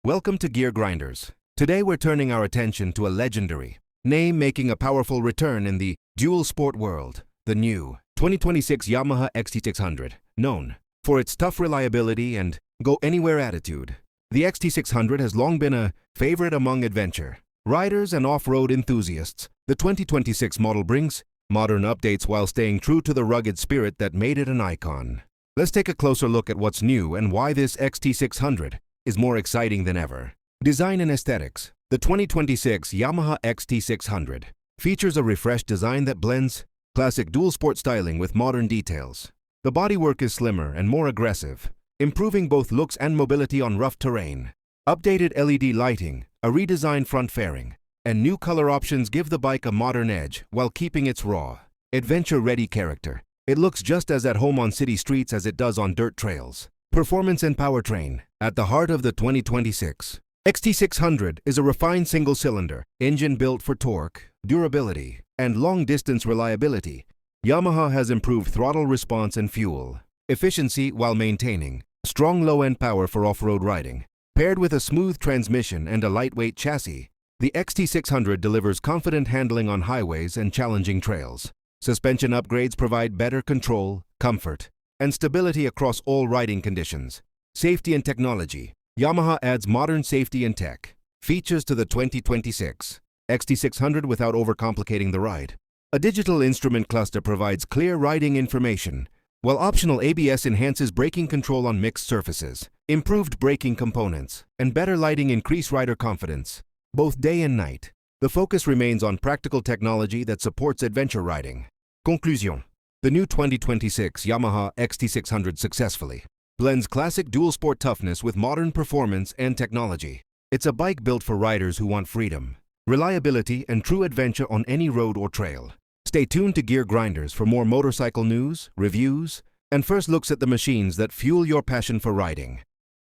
Welcome to Gear Grinders. Today we're turning our attention to a legendary name making a powerful return in the dual sport world, the new 2026 Yamaha XT600, known for its tough reliability and go-anywhere attitude. The XT600 has long been a favorite among adventure riders and off-road enthusiasts. The 2026 model brings modern updates while staying true to the rugged spirit that made it an icon. Let's take a closer look at what's new and why this XT600 is more exciting than ever. Design and aesthetics. The 2026 Yamaha XT600 features a refreshed design that blends classic dual sport styling with modern details. The bodywork is slimmer and more aggressive, improving both looks and mobility on rough terrain. Updated LED lighting, a redesigned front fairing, and new color options give the bike a modern edge while keeping its raw, adventure-ready character. It looks just as at home on city streets as it does on dirt trails. Performance and powertrain. At the heart of the 2026 XT600 is a refined single-cylinder engine built for torque, durability, and long-distance reliability. Yamaha has improved throttle response and fuel efficiency while maintaining strong low-end power for off-road riding. Paired with a smooth transmission and a lightweight chassis, the XT600 delivers confident handling on highways and challenging trails. Suspension upgrades provide better control, comfort, and stability across all riding conditions. Safety and technology. Yamaha adds modern safety and tech features to the 2026 XT600 without overcomplicating the ride. A digital instrument cluster provides clear riding information, while optional ABS enhances braking control on mixed surfaces. Improved braking components and better lighting increase rider confidence, both day and night. The focus remains on practical technology that supports adventure riding. Conclusion. The new 2026 Yamaha XT600 successfully blends classic dual sport toughness with modern performance and technology. It's a bike built for riders who want freedom, reliability, and true adventure on any road or trail. Stay tuned to Gear Grinders for more motorcycle news, reviews, and first looks at the machines that fuel your passion for riding.